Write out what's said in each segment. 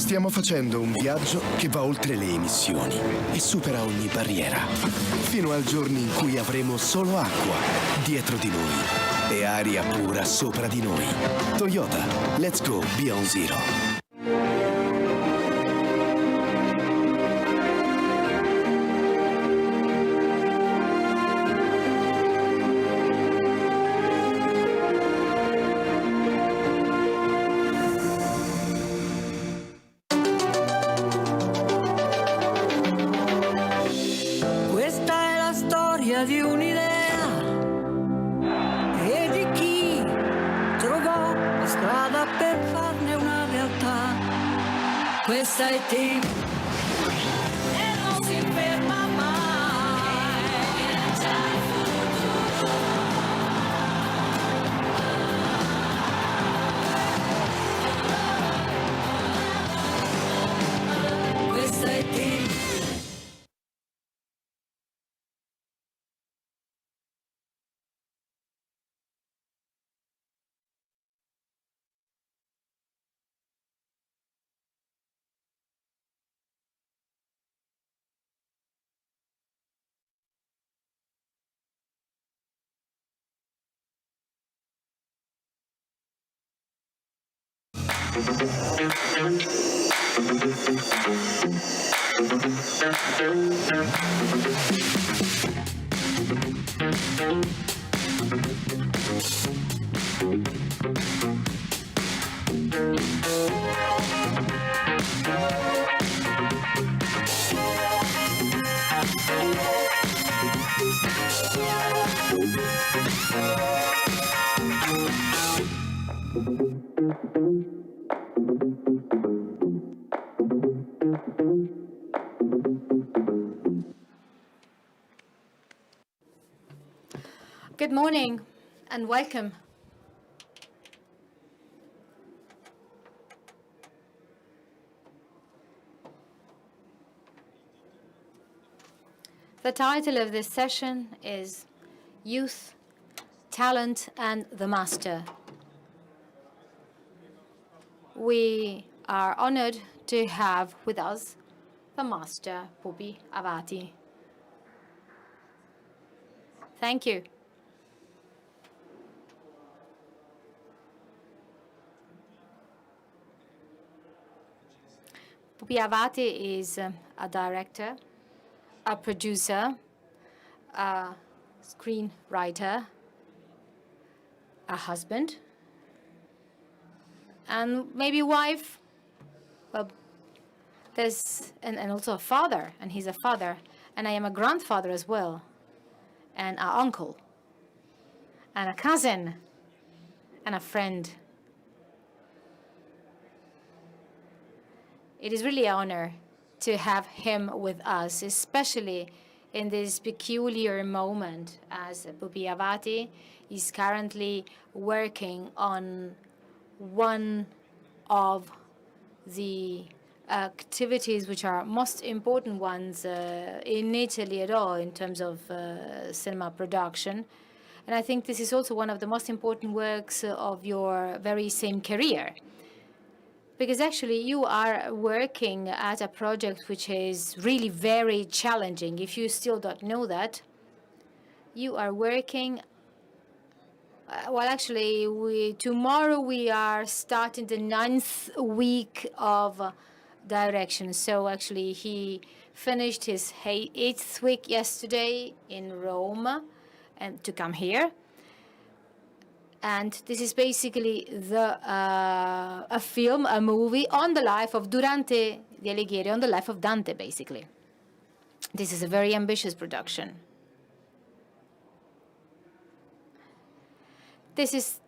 Stiamo facendo un viaggio che va oltre le emissioni e supera ogni barriera, fino al giorno in cui avremo solo acqua dietro di noi e aria pura sopra di noi. Toyota, let's go beyond zero. Di un'idea e di chi trovò la strada per farne una realtà. Questa è te e non si ferma mai. Questa è te. Good morning and welcome. The title of this session is Youth, Talent and the Master. We are honored to have with us the master, Pupi Avati. Thank you. Pupi Avati is a director, a producer, a screenwriter, a husband, and maybe a wife. Well, and also a father, and he's a father, and I am a grandfather as well, and an uncle, and a cousin, and a friend. It is really an honor to have him with us, especially in this peculiar moment, as Pupi Avati is currently working on one of the activities which are most important ones in Italy at all in terms of cinema production. And I think this is also one of the most important works of your very same career. Because actually you are working at a project which is really very challenging. If you still don't know that, you are working, well, actually, tomorrow we are starting the 9th week of direction. So actually he finished his 8th week yesterday in Rome and to come here. And this is basically a film, a movie on the life of Durante di Alighieri, on the life of Dante, basically. This is a very ambitious production. This is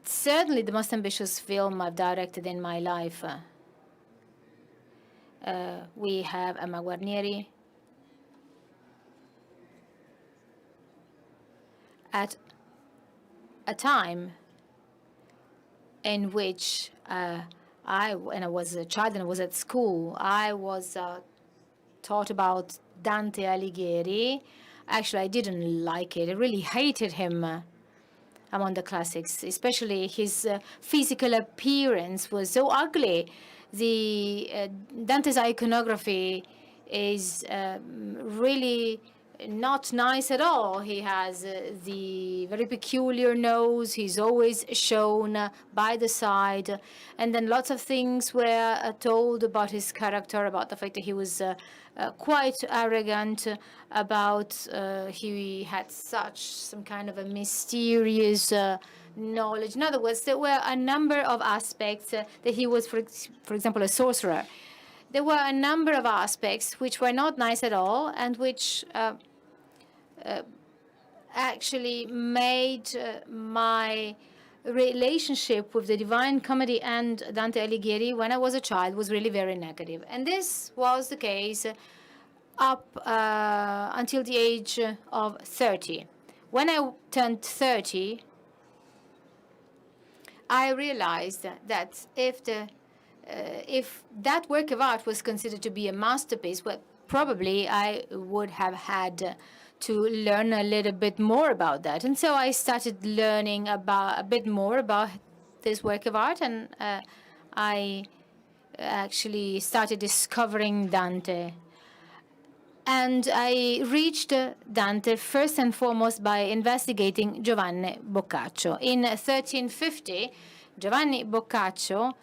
certainly the most ambitious film I've directed in my life. We have Emma Guarnieri at a time in which when I was a child and I was at school, I was taught about Dante Alighieri. Actually, I didn't like it. I really hated him among the classics, especially his physical appearance was so ugly Dante's iconography is really not nice at all. He has the very peculiar nose. He's always shown by the side. And then lots of things were told about his character, about the fact that he was quite arrogant, about he had some kind of a mysterious knowledge. In other words, there were a number of aspects that he was, for example, a sorcerer. There were a number of aspects which were not nice at all and which actually made my relationship with the Divine Comedy and Dante Alighieri when I was a child was really very negative. And this was the case up until the age of 30. When I turned 30, I realized that if that work of art was considered to be a masterpiece, well, probably I would have had to learn a little bit more about that. And so I started learning a bit more about this work of art, and I actually started discovering Dante. And I reached Dante first and foremost by investigating Giovanni Boccaccio. In 1350, Giovanni Boccaccio,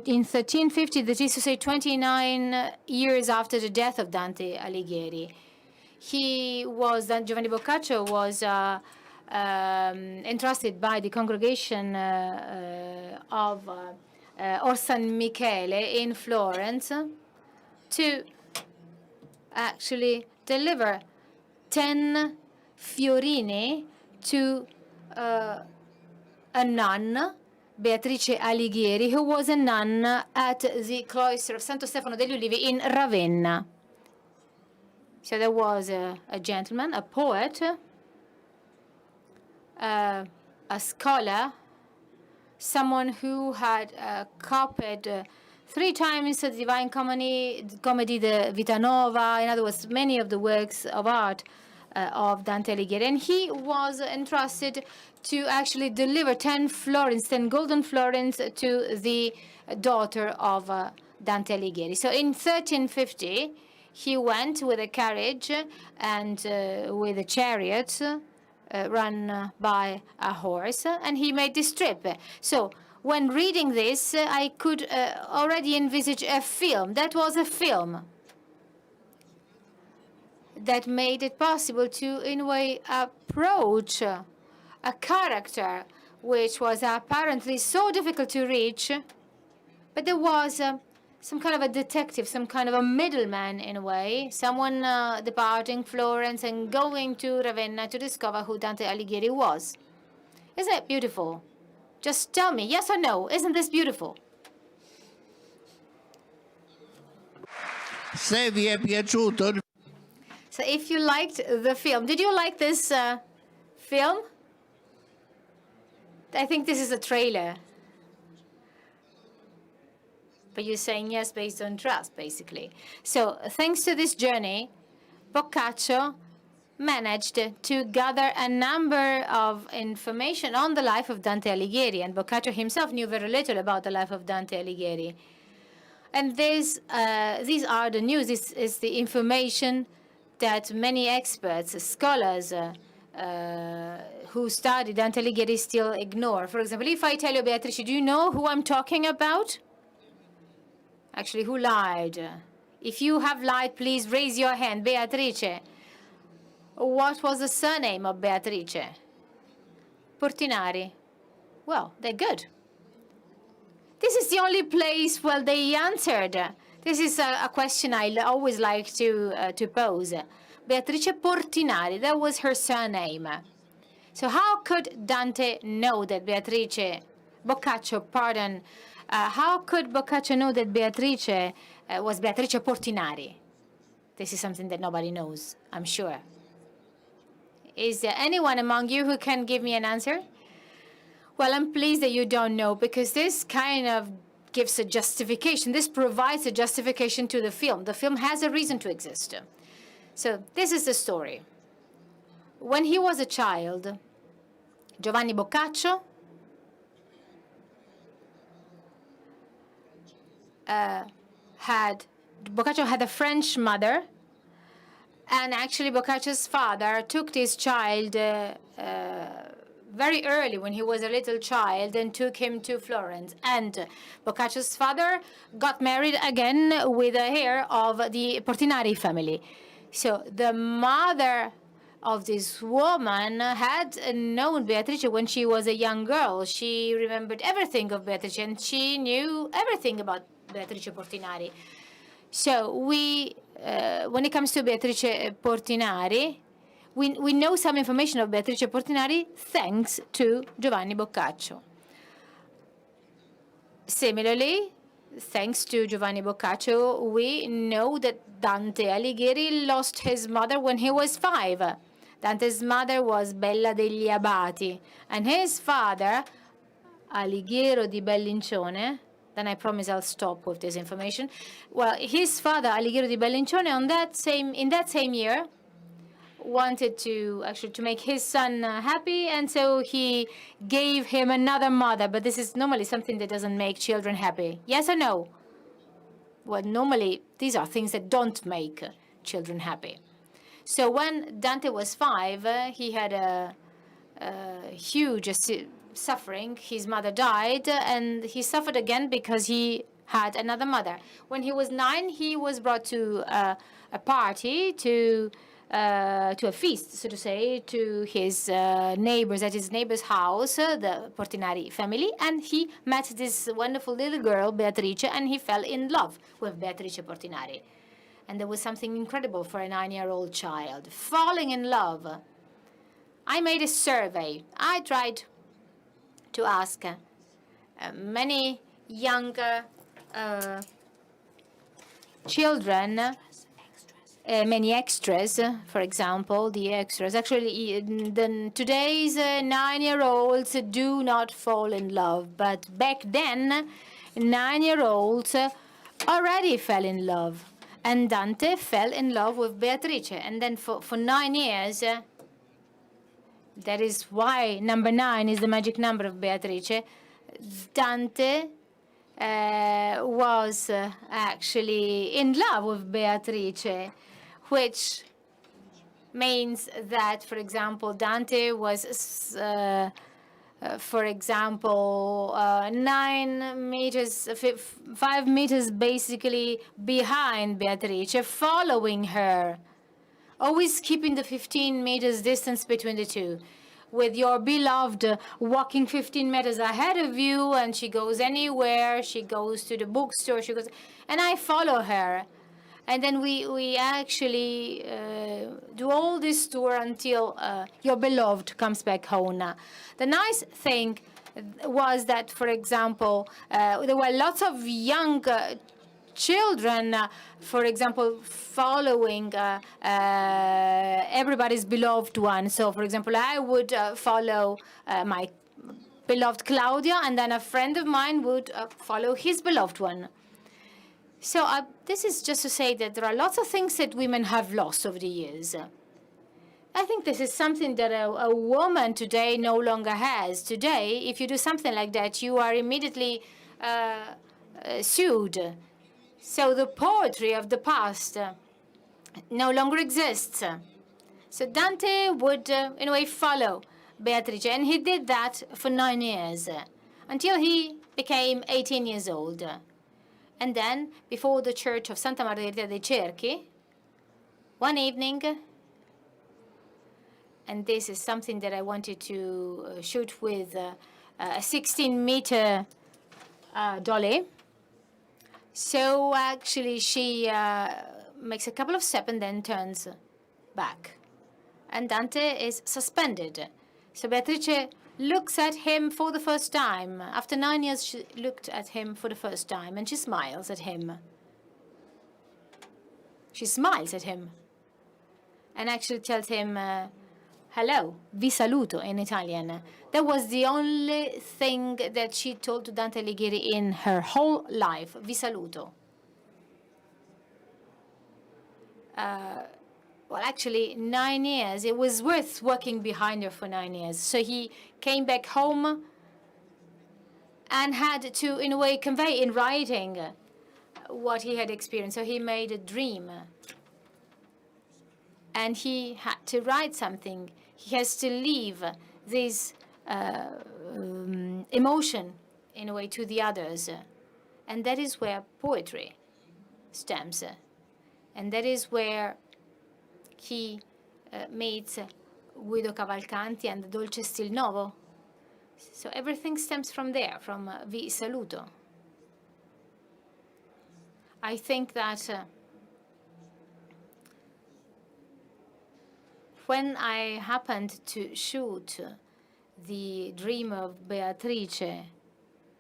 in 1350, that is to say 29 years after the death of Dante Alighieri, Giovanni Boccaccio was entrusted by the congregation of Or San Michele in Florence to actually deliver 10 fiorini to a nun, Beatrice Alighieri, who was a nun at the cloister of Santo Stefano degli Ulivi in Ravenna. So there was a gentleman, a poet, a scholar, someone who had copied 3 times the Divine Comedy, the Vita Nova, in other words, many of the works of art of Dante Alighieri. And he was entrusted to actually deliver 10 florins, 10 golden florins to the daughter of Dante Alighieri. So in 1350, he went with a carriage and with a chariot run by a horse, and he made this trip. So when reading this, I could already envisage a film. That was a film that made it possible to, in a way, approach a character which was apparently so difficult to reach, but there was some kind of a detective, some kind of a middleman in a way, someone departing Florence and going to Ravenna to discover who Dante Alighieri was. Isn't it beautiful? Just tell me, yes or no, isn't this beautiful? Se vi è piaciuto. So if you liked the film, did you like this film? I think this is a trailer. But you're saying yes based on trust, basically. So thanks to this journey, Boccaccio managed to gather a number of information on the life of Dante Alighieri. And Boccaccio himself knew very little about the life of Dante Alighieri. And these are the news. This is the information that many experts, scholars who study Dante Alighieri still ignore. For example, if I tell you, Beatrice, do you know who I'm talking about? Actually, who lied? If you have lied, please raise your hand. Beatrice. What was the surname of Beatrice? Portinari. Well, they're good. This is the only place where they answered. This is a question I always like to pose. Beatrice Portinari, that was her surname. So how could Dante know that Boccaccio, pardon, how could Boccaccio know that Beatrice was Beatrice Portinari? This is something that nobody knows, I'm sure. Is there anyone among you who can give me an answer? Well, I'm pleased that you don't know, because this kind of gives a justification. This provides a justification to the film. The film has a reason to exist. So this is the story. When he was a child, Giovanni Boccaccio Boccaccio had a French mother, and actually Boccaccio's father took this child very early when he was a little child and took him to Florence. And Boccaccio's father got married again with a heir of the Portinari family. So the mother of this woman had known Beatrice when she was a young girl. She remembered everything of Beatrice, and she knew everything about Beatrice Portinari. So when it comes to Beatrice Portinari, we know some information of Beatrice Portinari thanks to Giovanni Boccaccio. Similarly, thanks to Giovanni Boccaccio, we know that Dante Alighieri lost his mother when he was 5. Dante's mother was Bella degli Abati, and his father, Alighiero di Bellincione, then I promise I'll stop with this information. Well, his father, Alighiero di Bellincione, in that same year, wanted to make his son happy, and so he gave him another mother. But this is normally something that doesn't make children happy. Yes or no? Well, normally these are things that don't make children happy. So when Dante was 5, he had a huge suffering. His mother died, and he suffered again because he had another mother. When he was 9, he was brought to a party, to a feast, so to say, to his neighbors, at his neighbor's house, the Portinari family, and he met this wonderful little girl, Beatrice, and he fell in love with Beatrice Portinari. And there was something incredible for a 9-year-old child, falling in love. I made a survey. I tried to ask many young children, many extras, for example, the extras. Actually, today's 9-year-olds do not fall in love, but back then, 9-year-olds already fell in love. And Dante fell in love with Beatrice. And then for 9 years, that is why number 9 is the magic number of Beatrice, Dante was actually in love with Beatrice, which means that, for example, Dante was, for example, 9 meters, 5 meters basically behind Beatrice, following her, always keeping the 15 meters distance between the two. With your beloved walking 15 meters ahead of you, and she goes anywhere, she goes to the bookstore, she goes, and I follow her. And then we actually do all this tour until your beloved comes back home. The nice thing was that, for example, there were lots of young children, for example, following everybody's beloved one. So, for example, I would follow my beloved Claudia, and then a friend of mine would follow his beloved one. So this is just to say that there are lots of things that women have lost over the years. I think this is something that a woman today no longer has. Today, if you do something like that, you are immediately sued. So the poetry of the past no longer exists. So Dante would, in a way, follow Beatrice, and he did that for 9 years, until he became 18 years old. And then, before the church of Santa Margherita dei Cerchi, one evening, and this is something that I wanted to shoot with a 16-meter dolly. So actually, she makes a couple of steps and then turns back. And Dante is suspended. So Beatrice looks at him for the first time. After 9 years, she looked at him for the first time, and she smiles at him. She smiles at him and actually tells him, hello, vi saluto in Italian. That was the only thing that she told to Dante Alighieri in her whole life, vi saluto. Well, actually, 9 years. It was worth working behind her for 9 years. So he came back home and had to, in a way, convey in writing what he had experienced. So he made a dream. And he had to write something. He has to leave this emotion, in a way, to the others. And that is where poetry stems. And that is where he meets Guido Cavalcanti and the Dolce Stil Novo. So everything stems from there, from Vi Saluto. I think that when I happened to shoot the dream of Beatrice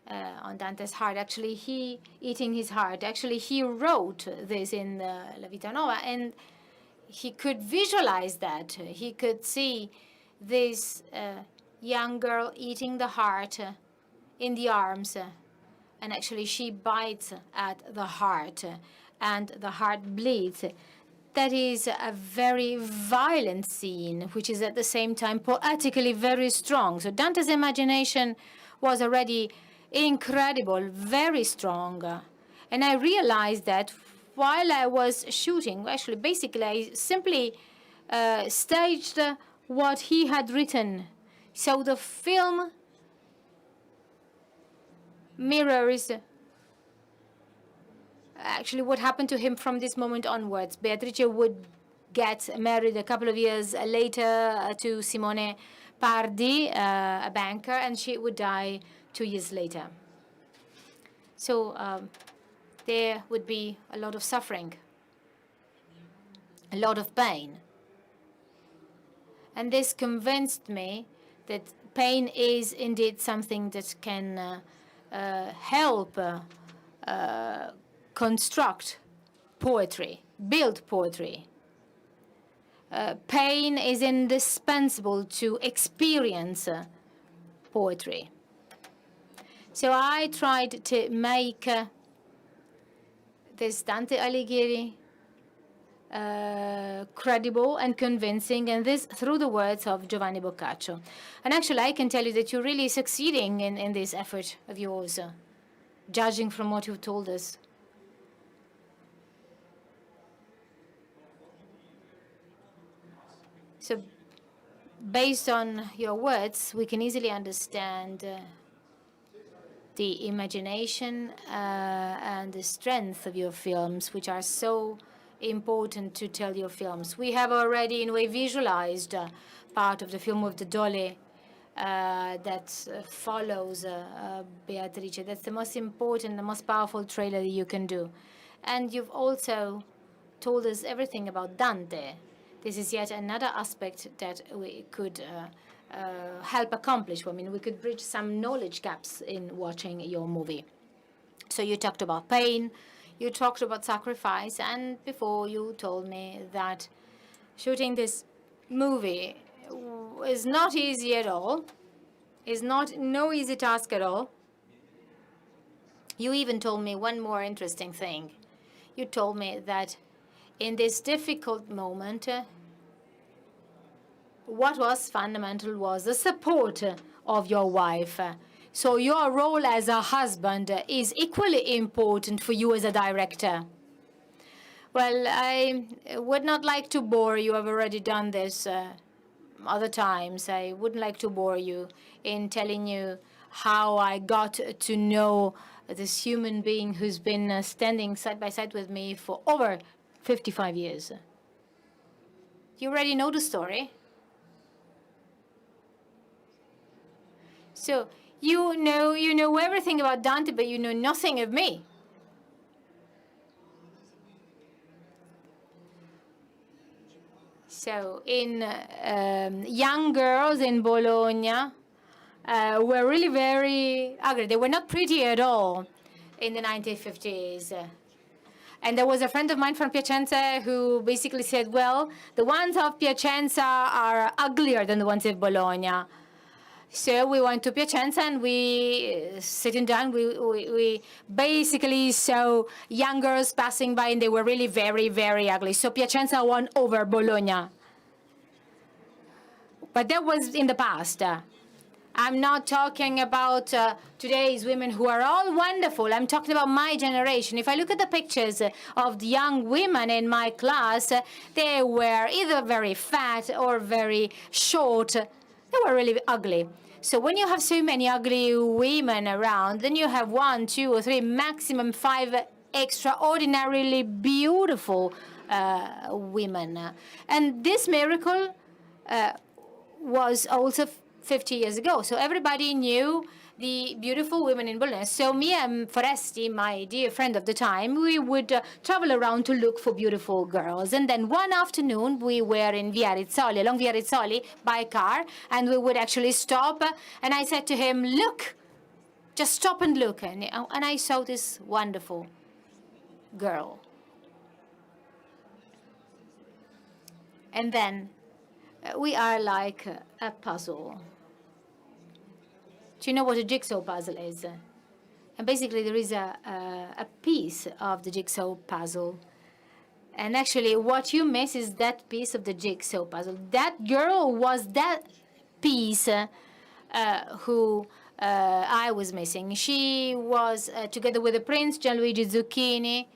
on Dante's heart, actually he eating his heart, actually he wrote this in La Vita Nova, and he could visualize that. He could see this young girl eating the heart in the arms, and actually she bites at the heart, and the heart bleeds. That is a very violent scene, which is at the same time poetically very strong. So Dante's imagination was already incredible, very strong. And I realized that while I was shooting, actually, basically, I simply staged what he had written. So the film mirrors actually what happened to him from this moment onwards. Beatrice would get married a couple of years later to Simone Pardi, a banker, and she would die 2 years later. So there would be a lot of suffering, a lot of pain. And this convinced me that pain is indeed something that can help construct poetry, build poetry. Pain is indispensable to experience poetry. So I tried to make this Dante Alighieri credible and convincing, and this through the words of Giovanni Boccaccio. And actually, I can tell you that you're really succeeding in this effort of yours, judging from what you've told us. So based on your words, we can easily understand the imagination and the strength of your films, which are so important to tell your films. We have already, in a way, visualized part of the film of the Dole that follows Beatrice. That's the most important, the most powerful trailer that you can do. And you've also told us everything about Dante. This is yet another aspect that we could help accomplish. I mean, we could bridge some knowledge gaps in watching your movie. So you talked about pain, you talked about sacrifice, and before you told me that shooting this movie is not easy at all, is no easy task at all. You even told me one more interesting thing. You told me that in this difficult moment, what was fundamental was the support of your wife. So your role as a husband is equally important for you as a director. Well, I would not like to bore you. I've already done this other times. I wouldn't like to bore you in telling you how I got to know this human being who's been standing side by side with me for over 55 years. You already know the story. So you know everything about Dante, but you know nothing of me. So in young girls in Bologna were really very ugly. They were not pretty at all in the 1950s. And there was a friend of mine from Piacenza who basically said, well, the ones of Piacenza are uglier than the ones of Bologna. So we went to Piacenza and we, sitting down, we basically saw young girls passing by and they were really very, very ugly. So Piacenza won over Bologna. But that was in the past. I'm not talking about today's women who are all wonderful. I'm talking about my generation. If I look at the pictures of the young women in my class, they were either very fat or very short. They were really ugly. So when you have so many ugly women around, then you have 1, 2, or 3, maximum 5 extraordinarily beautiful women. And this miracle was also 50 years ago. So everybody knew the beautiful women in Bologna. So me and Foresti, my dear friend of the time, we would travel around to look for beautiful girls. And then one afternoon, we were in Via Rizzoli, along Via Rizzoli, by car, and we would actually stop. And I said to him, look, just stop and look. And I saw this wonderful girl. And then we are like a puzzle. Do you know what a jigsaw puzzle is? And basically, there is a piece of the jigsaw puzzle. And actually, what you miss is that piece of the jigsaw puzzle. That girl was that piece who I was missing. She was together with the Prince, Gianluigi Zucchini.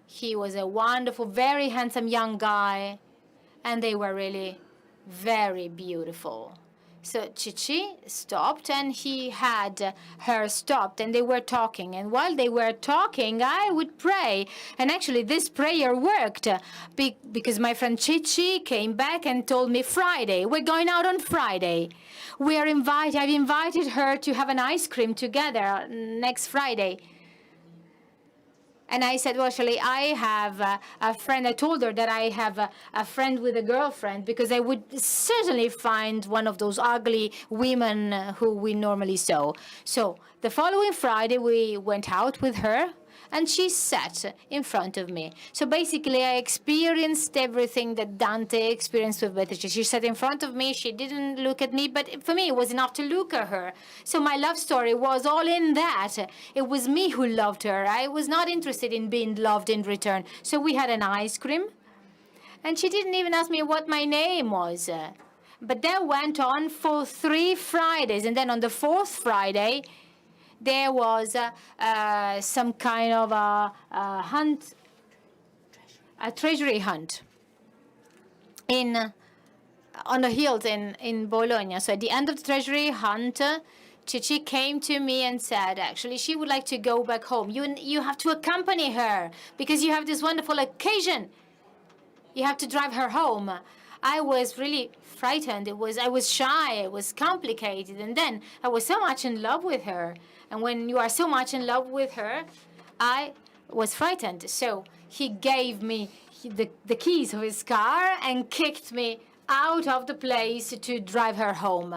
He was a wonderful, very handsome young guy. And they were really very beautiful. So Cenci stopped, and he had her stopped, and they were talking. And while they were talking, I would pray. And actually, this prayer worked because my friend Cenci came back and told me, Friday, we're going out on Friday. I've invited her to have an ice cream together next Friday. And I said, well, actually, I have a friend. I told her that I have a friend with a girlfriend, because I would certainly find one of those ugly women who we normally saw. So the following Friday, we went out with her, and she sat in front of me. So basically, I experienced everything that Dante experienced with Beatrice. She sat in front of me. She didn't look at me, but for me, it was enough to look at her. So my love story was all in that. It was me who loved her. I was not interested in being loved in return. So we had an ice cream, and she didn't even ask me what my name was. But that went on for 3 Fridays, and then on the 4th Friday, there was some kind of a hunt, a treasury hunt on the hills in Bologna. So at the end of the treasury hunt, Cenci came to me and said, actually, she would like to go back home. You have to accompany her, because you have this wonderful occasion. You have to drive her home. I was really frightened. I was shy. It was complicated. And then I was so much in love with her. And when you are so much in love with her, I was frightened. So he gave me the keys of his car and kicked me out of the place to drive her home.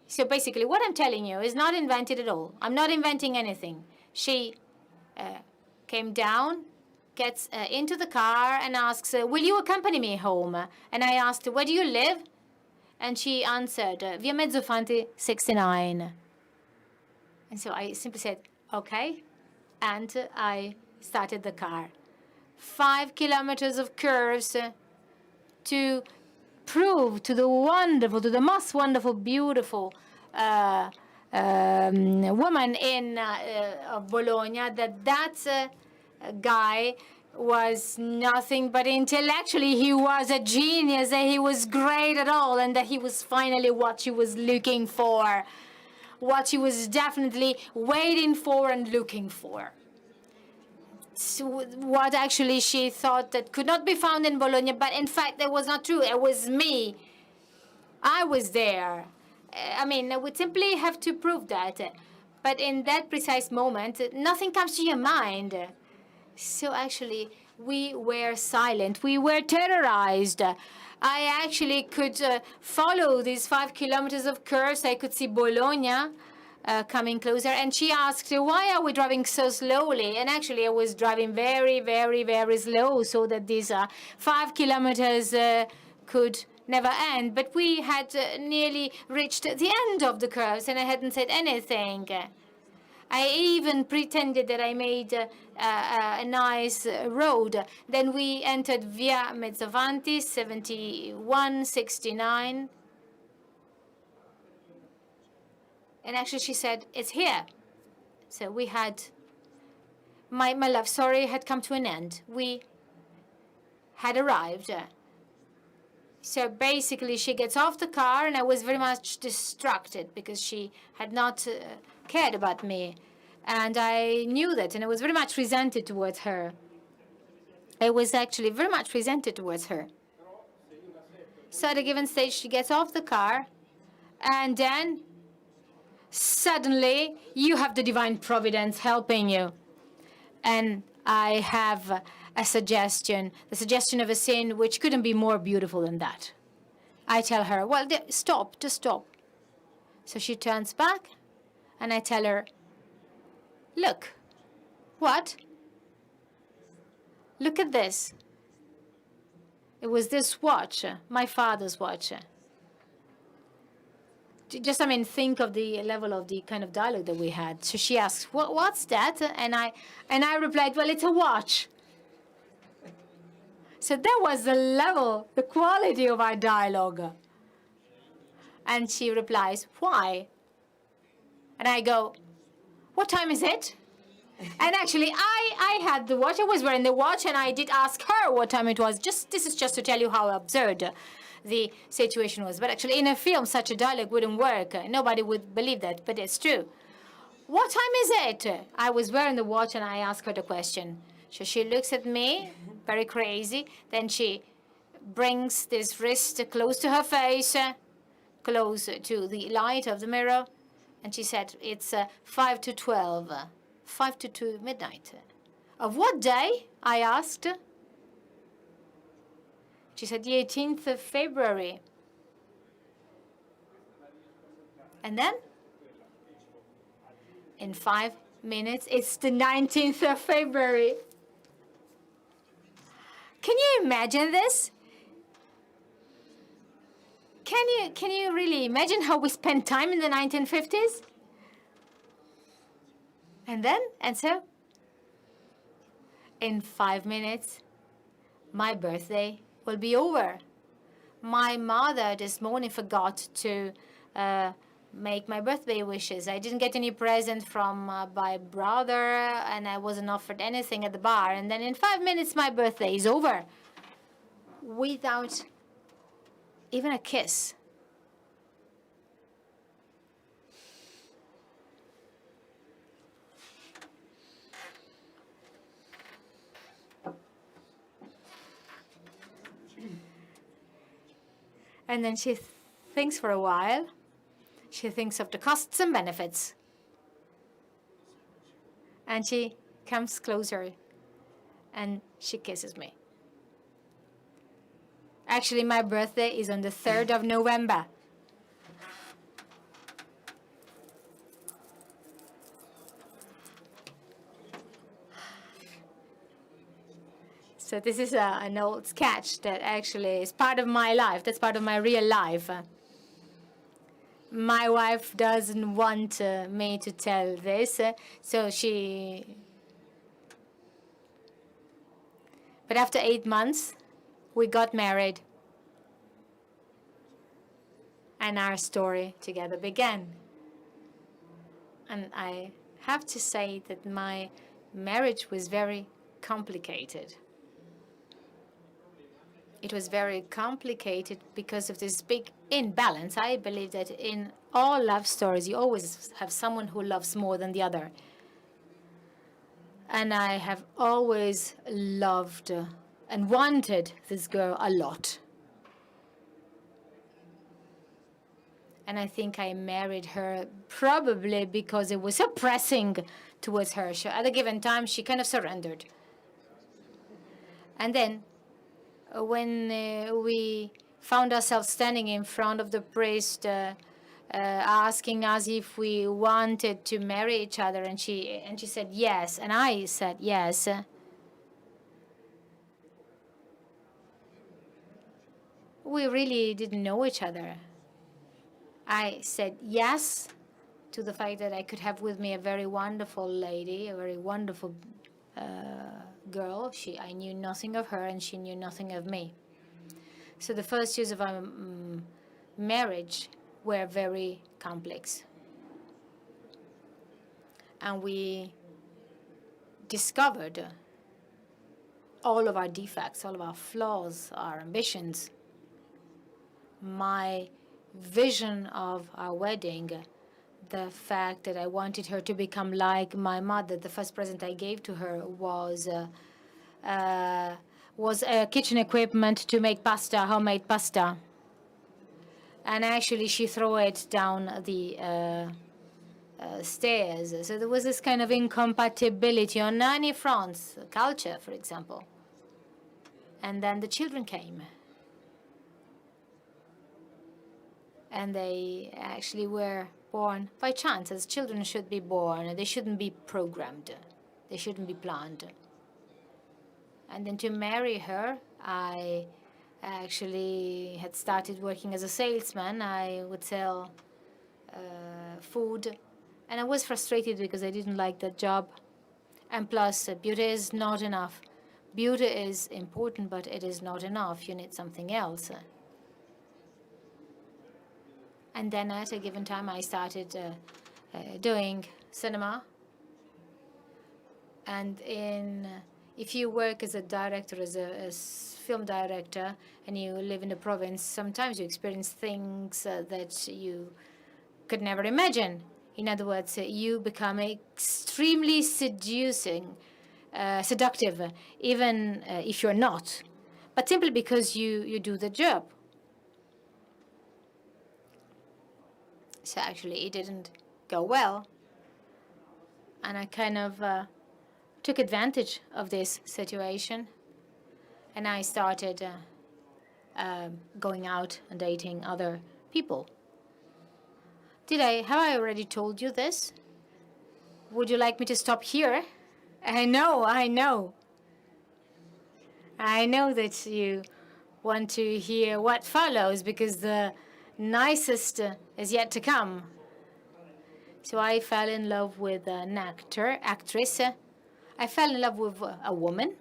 So basically, what I'm telling you is not invented at all. I'm not inventing anything. She came down, gets into the car, and asks, will you accompany me home? And I asked, where do you live? And she answered, Via Mezzofanti 69. And so I simply said, okay. And I started the car. 5 kilometers of curves to prove to the most wonderful, beautiful woman in Bologna that guy was nothing but intellectually he was a genius, that he was great at all, and that he was finally what she was looking for, what she was definitely waiting for and looking for. So what actually she thought that could not be found in Bologna, but in fact that was not true. It was me. I was there. I mean, I would simply have to prove that. But in that precise moment, nothing comes to your mind. So actually, we were silent. We were terrorized. I actually could follow these 5 kilometers of curves. I could see Bologna coming closer. And she asked, why are we driving so slowly? And actually, I was driving very, very, very slow so that these 5 kilometers could never end. But we had nearly reached the end of the curves, and I hadn't said anything. I even pretended that I made a nice road. Then we entered Via Mezzofanti, 71, 69. And actually she said, it's here. So we had, my love story had come to an end. We had arrived. So basically she gets off the car, and I was very much distracted because she had not cared about me. And I knew that, and I was very much resented towards her. I was actually very much resented towards her. So at a given stage, she gets off the car, and then suddenly you have the divine providence helping you. And I have a suggestion, the suggestion of a sin which couldn't be more beautiful than that. I tell her, well, stop, just stop. So she turns back, and I tell her, look, what? Look at this. It was this watch, my father's watch. Just, I mean, think of the level of the kind of dialogue that we had. So she asks, what's that? And I replied, well, it's a watch. So that was the level, the quality of our dialogue. And she replies, why? And I go, what time is it? And actually, I had the watch. I was wearing the watch, and I did ask her what time it was. This is just to tell you how absurd the situation was. But actually, in a film, such a dialogue wouldn't work. Nobody would believe that, but it's true. What time is it? I was wearing the watch, and I asked her the question. So she looks at me, very crazy. Then she brings this wrist close to her face, close to the light of the mirror. And she said, it's 5 to 12. 5 to 2 midnight. Of what day? I asked. She said, the 18th of February. And then, in 5 minutes, it's the 19th of February. Can you imagine this? Can you really imagine how we spent time in the 1950s? And so, in 5 minutes, my birthday will be over. My mother this morning forgot to make my birthday wishes. I didn't get any present from my brother, and I wasn't offered anything at the bar. And then in 5 minutes, my birthday is over without even a kiss. And then she thinks for a while. She thinks of the costs and benefits. And she comes closer, and she kisses me. Actually, my birthday is on the 3rd of November. So this is an old sketch that actually is part of my life. That's part of my real life. My wife doesn't want me to tell this, so she... But after 8 months, we got married. And our story together began. And I have to say that my marriage was very complicated. It was very complicated because of this big imbalance. I believe that in all love stories, you always have someone who loves more than the other. And I have always loved and wanted this girl a lot. And I think I married her probably because it was oppressing towards her. So at a given time, she kind of surrendered. And then when we found ourselves standing in front of the priest asking us if we wanted to marry each other, and she said yes, and I said yes. We really didn't know each other. I said yes to the fact that I could have with me a very wonderful lady, a very wonderful girl. I knew nothing of her, and she knew nothing of me. So the first years of our marriage were very complex. and we discovered all of our defects, all of our flaws, our ambitions. My vision of our wedding, the fact that I wanted her to become like my mother. The first present I gave to her was kitchen equipment to make pasta, homemade pasta. And actually, she threw it down the stairs. So there was this kind of incompatibility on many fronts, culture, for example. And then the children came. And they actually were born by chance, as children should be born. They shouldn't be programmed. They shouldn't be planned. And then to marry her, I actually had started working as a salesman. I would sell food. And I was frustrated because I didn't like that job. And plus, beauty is not enough. Beauty is important, but it is not enough. You need something else. And then at a given time, I started doing cinema. And if you work as a director, as a film director, and you live in the province, sometimes you experience things that you could never imagine. In other words, you become extremely seductive, even if you're not, but simply because you do the job. So actually, it didn't go well. And I kind of took advantage of this situation. And I started going out and dating other people. Have I already told you this? Would you like me to stop here? I know. I know that you want to hear what follows, because the nicest is yet to come. So I fell in love with an actress. I fell in love with a woman.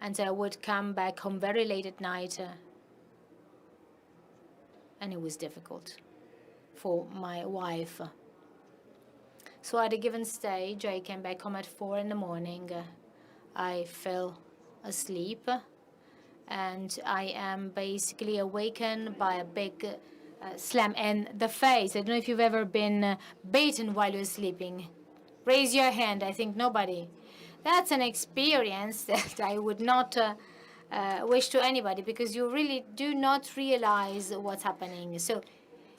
And so I would come back home very late at night. And it was difficult for my wife. So at a given stage, I came back home at 4 in the morning. I fell asleep. And I am basically awakened by a big slam in the face. I don't know if you've ever been beaten while you're sleeping. Raise your hand. I think nobody. That's an experience that I would not wish to anybody, because you really do not realize what's happening. So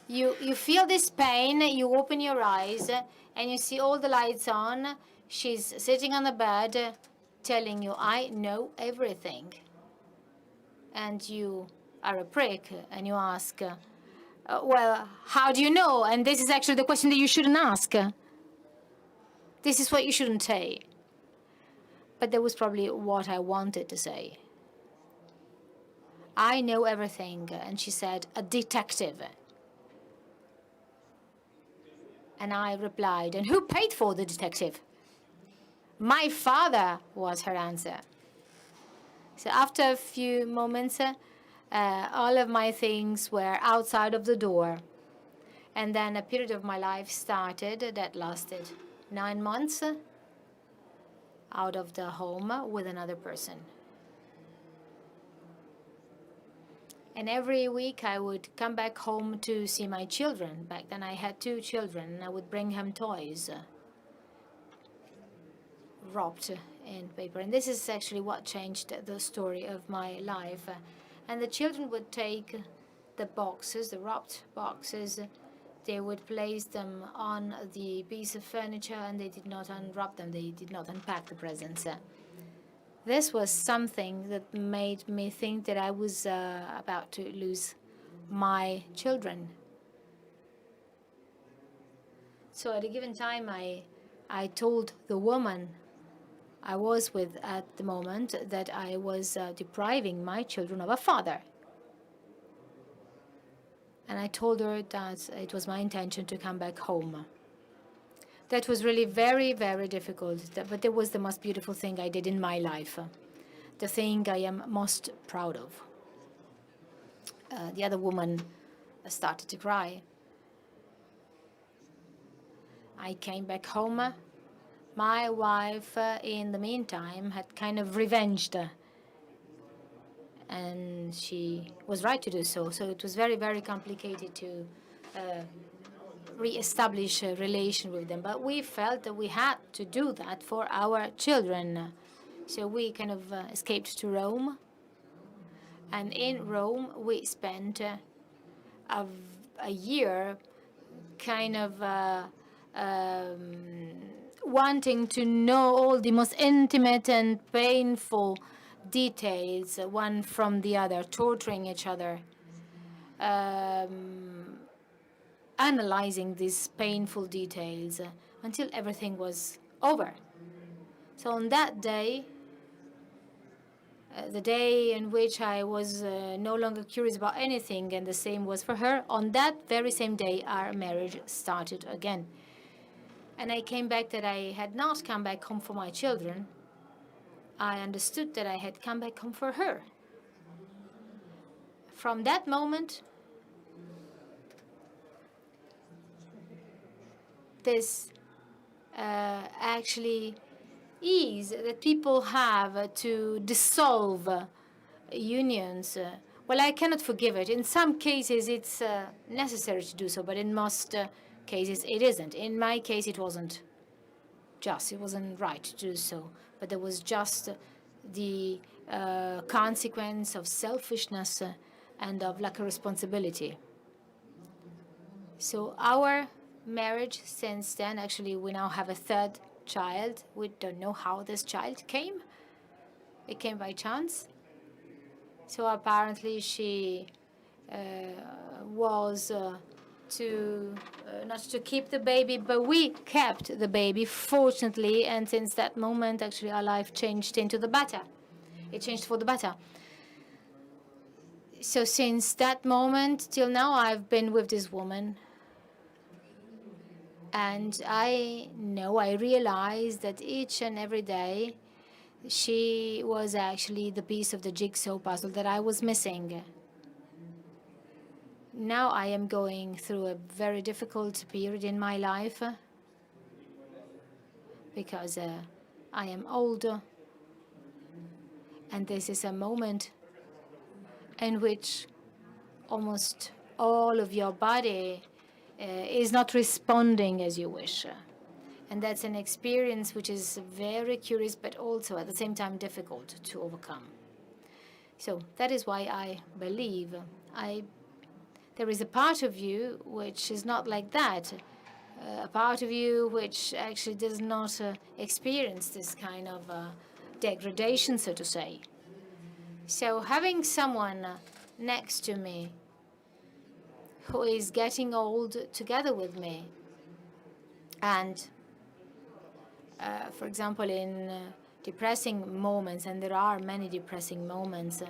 you feel this pain, you open your eyes, and you see all the lights on. She's sitting on the bed telling you, I know everything. And you are a prick, and you ask, well, how do you know? And this is actually the question that you shouldn't ask. This is what you shouldn't say. But that was probably what I wanted to say. I know everything. And she said, a detective. And I replied, and who paid for the detective? My father, was her answer. So after a few moments, all of my things were outside of the door. And then a period of my life started that lasted 9 months out of the home with another person. And every week I would come back home to see my children. Back then I had 2 children, and I would bring home toys wrapped in paper. And this is actually what changed the story of my life. And the children would take the boxes, the wrapped boxes, they would place them on the piece of furniture, and they did not unwrap them. They did not unpack the presents. This was something that made me think that I was about to lose my children. So at a given time, I told the woman I was with at the moment that I was depriving my children of a father. And I told her that it was my intention to come back home. That was really very, very difficult, but it was the most beautiful thing I did in my life, the thing I am most proud of. The other woman started to cry. I came back home. My wife, in the meantime, had kind of revenged, and she was right to do so. So it was very, very complicated to re-establish a relation with them. But we felt that we had to do that for our children. So we kind of escaped to Rome. And in Rome, we spent a year kind of wanting to know all the most intimate and painful details, one from the other, torturing each other, analyzing these painful details until everything was over. So on that day, the day in which I was no longer curious about anything, and the same was for her, on that very same day, our marriage started again. And I came back that I had not come back home for my children. I understood that I had come back home for her. From that moment, this actually ease that people have to dissolve unions. Well, I cannot forgive it. In some cases, it's necessary to do so, but in most cases, it isn't. In my case, it wasn't just. It wasn't right to do so, but there was just the consequence of selfishness and of lack of responsibility. So our marriage since then, actually, we now have a third child. We don't know how this child came. It came by chance. So apparently she was not to keep the baby, but we kept the baby, fortunately. And since that moment, actually, our life changed into the better. It changed for the better. So since that moment till now, I've been with this woman. And I realize that each and every day, she was actually the piece of the jigsaw puzzle that I was missing. Now I am going through a very difficult period in my life because I am older, and this is a moment in which almost all of your body is not responding as you wish. And that's an experience which is very curious, but also at the same time difficult to overcome. So that is why I believe there is a part of you which is not like that, a part of you which actually does not experience this kind of degradation, so to say. So having someone next to me who is getting old together with me, and for example, in depressing moments, and there are many depressing moments,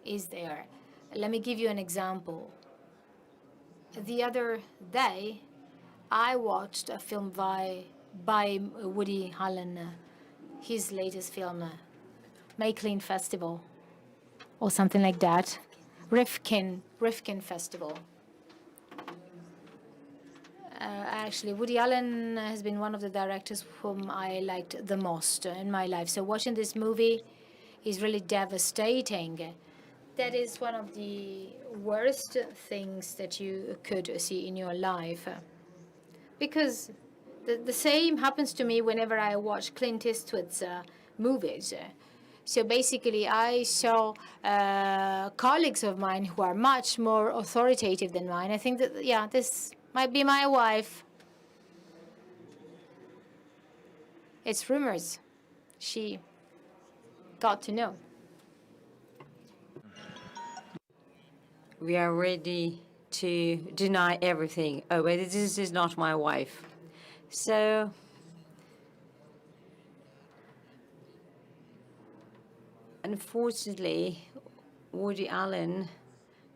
is there. Let me give you an example. The other day, I watched a film by Woody Allen, his latest film, Makelin Festival, or something like that. Rifkin Festival. Actually, Woody Allen has been one of the directors whom I liked the most in my life. So watching this movie is really devastating. That is one of the worst things that you could see in your life. Because the same happens to me whenever I watch Clint Eastwood's movies. So basically, I saw colleagues of mine who are much more authoritative than mine. I think that, yeah, this might be my wife. It's rumors. She got to know. We are ready to deny everything. Oh, but this is not my wife. So unfortunately, Woody Allen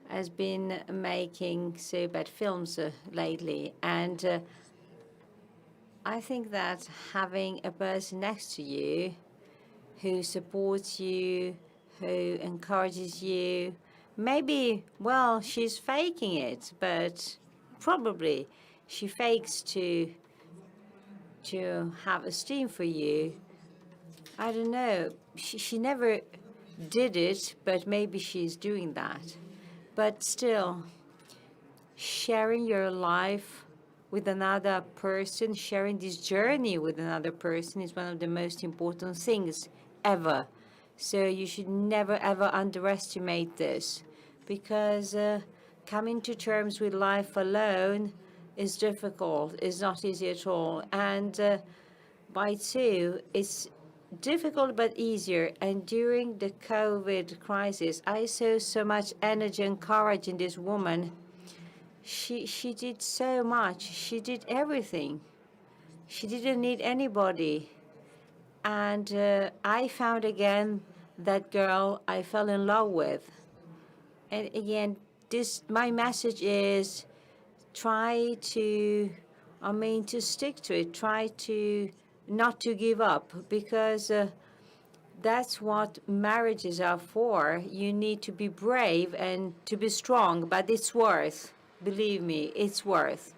has been making so bad films lately, and I think that having a person next to you who supports you, who encourages you, maybe, well, she's faking it, but probably she fakes to have esteem for you. I don't know. She never did it, but maybe she's doing that. But still, sharing your life with another person, sharing this journey with another person is one of the most important things ever. So you should never, ever underestimate this, because coming to terms with life alone is difficult. It's not easy at all. And by two, it's difficult but easier. And during the COVID crisis, I saw so much energy and courage in this woman. She did so much. She did everything. She didn't need anybody. And I found again that girl I fell in love with. And again, my message is try to, to stick to it. Try to not to give up, because that's what marriages are for. You need to be brave and to be strong, but it's worth. Believe me, it's worth.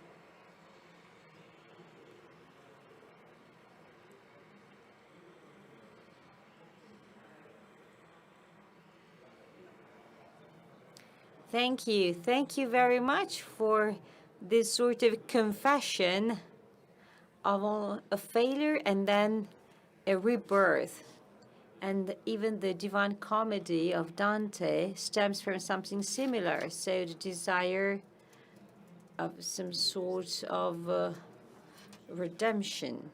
Thank you. Thank you very much for this sort of confession of a failure and then a rebirth. And even the Divine Comedy of Dante stems from something similar. So the desire of some sort of redemption.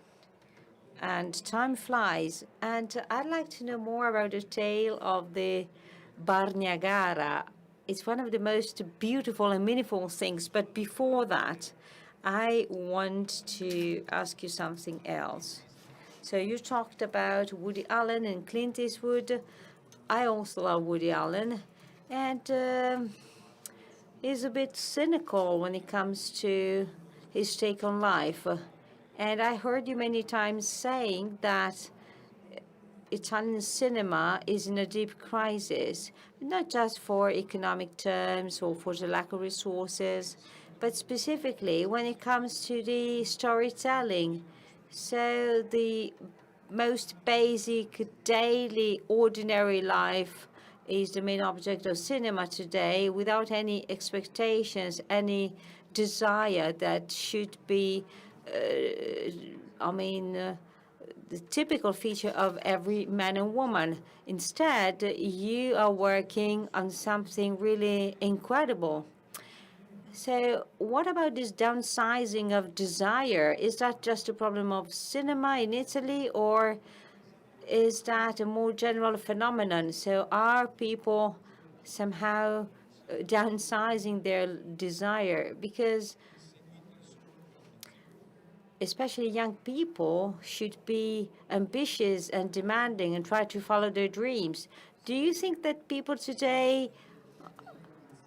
And time flies. And I'd like to know more about the tale of the Barniagara. It's one of the most beautiful and meaningful things. But before that, I want to ask you something else. So you talked about Woody Allen and Clint Eastwood. I also love Woody Allen. And he's a bit cynical when it comes to his take on life. And I heard you many times saying that Italian cinema is in a deep crisis, not just for economic terms or for the lack of resources, but specifically when it comes to the storytelling. So the most basic, daily, ordinary life is the main object of cinema today, without any expectations, any desire that should be, the typical feature of every man and woman. Instead, you are working on something really incredible. So what about this downsizing of desire? Is that just a problem of cinema in Italy, or is that a more general phenomenon? So are people somehow downsizing their desire? Because especially young people should be ambitious and demanding and try to follow their dreams. Do you think that people today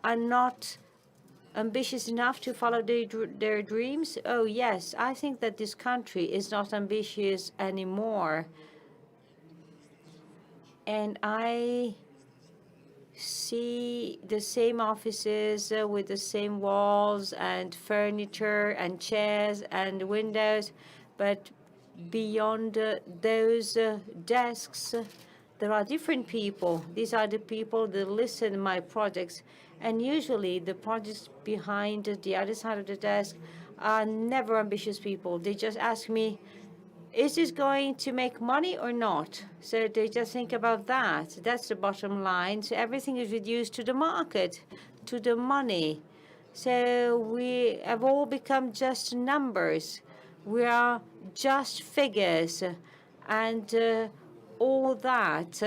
are not ambitious enough to follow their dreams? Oh, yes. I think that this country is not ambitious anymore. And I see the same offices with the same walls and furniture and chairs and windows, but beyond those desks, there are different people. These are the people that listen to my projects. And usually the projects behind the other side of the desk are never ambitious people. They just ask me, is this going to make money or not? So they just think about that. That's the bottom line. So everything is reduced to the market, to the money. So we have all become just numbers. We are just figures. And all that,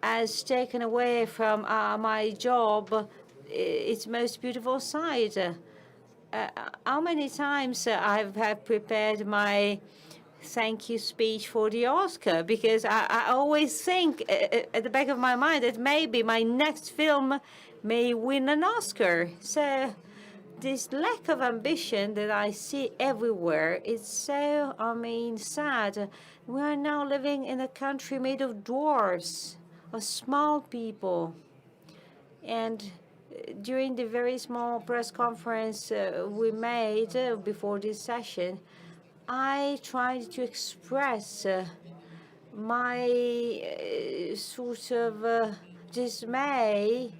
has taken away from my job its most beautiful side. How many times I have prepared my thank you speech for the Oscar, because I always think at the back of my mind that maybe my next film may win an Oscar. So this lack of ambition that I see everywhere is so, sad. We are now living in a country made of dwarfs, of small people. And during the very small press conference we made before this session, I tried to express my sort of dismay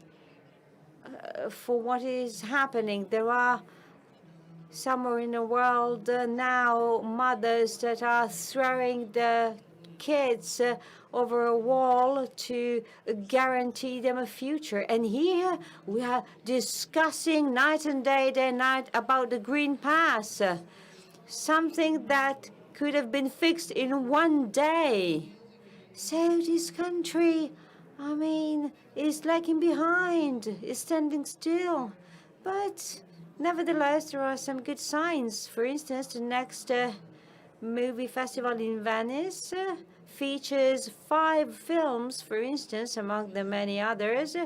for what is happening. There are somewhere in the world now mothers that are throwing the kids over a wall to guarantee them a future. And here we are discussing night and day and night about the Green Pass, something that could have been fixed in one day. So this country, I mean, is lagging behind, is standing still. But nevertheless, there are some good signs. For instance, the next movie festival in Venice features 5 films, for instance, among the many others,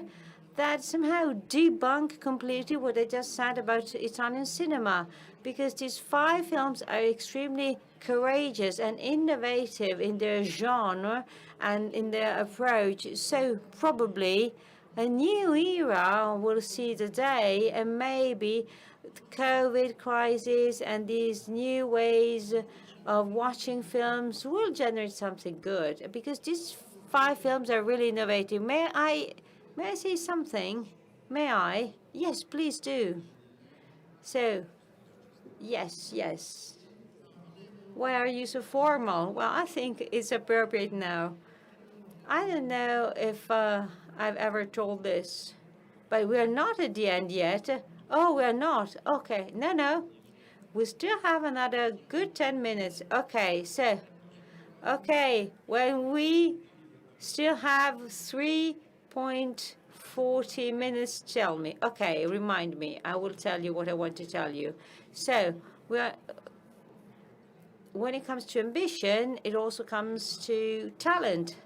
that somehow debunk completely what I just said about Italian cinema, because these 5 films are extremely courageous and innovative in their genre and in their approach. So probably a new era will see the day, and maybe the COVID crisis and these new ways of watching films will generate something good, because these 5 films are really innovative. May I say something? May I? Yes, please do. So, yes. Why are you so formal? Well, I think it's appropriate now. I don't know if I've ever told this, but we're not at the end yet. Oh, we're not. Okay, no. We still have another good 10 minutes. Okay, so, when we still have 3.40 minutes, tell me. Okay, remind me. I will tell you what I want to tell you. So, when it comes to ambition, it also comes to talent.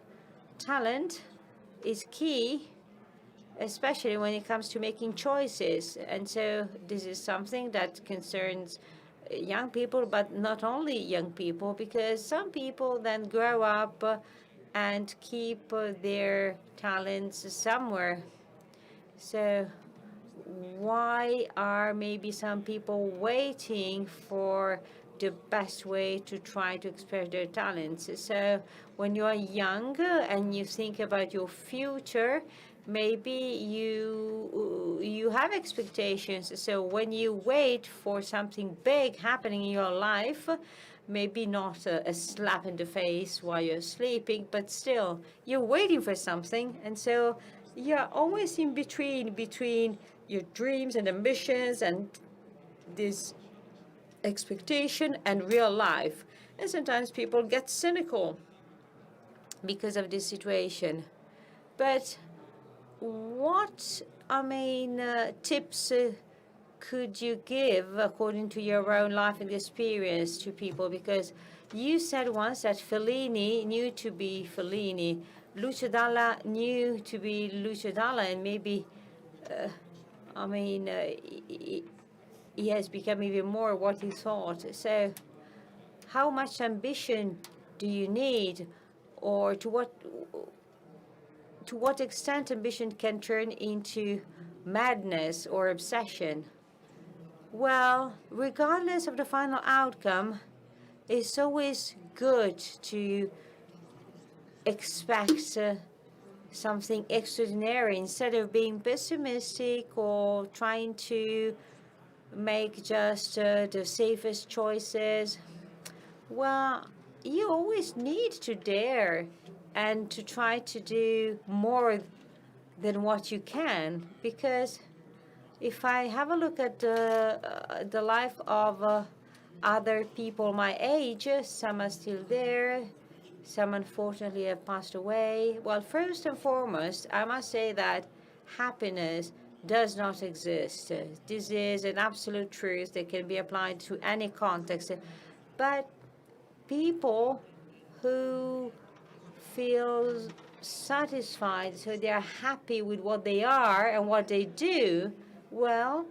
Talent is key, especially when it comes to making choices. And so this is something that concerns young people, but not only young people, because some people then grow up and keep their talents somewhere. So why are maybe some people waiting for the best way to try to express their talents? So when you are young and you think about your future, maybe you have expectations. So when you wait for something big happening in your life, maybe not a slap in the face while you're sleeping, but still you're waiting for something. And so you're always in between your dreams and ambitions and this expectation and real life. And sometimes people get cynical because of this situation. But what, tips could you give according to your own life and experience to people? Because you said once that Fellini knew to be Fellini, Lucio Dalla knew to be Lucio Dalla, and maybe, he has become even more what he thought. So how much ambition do you need, or to what extent ambition can turn into madness or obsession? Well, regardless of the final outcome, it's always good to expect something extraordinary instead of being pessimistic or trying to make just the safest choices. Well, you always need to dare and to try to do more than what you can, because if I have a look at the life of other people my age, some are still there, some unfortunately have passed away. Well, first and foremost, I must say that happiness does not exist. This is an absolute truth that can be applied to any context. But people who feel satisfied, so they are happy with what they are and what they do, well,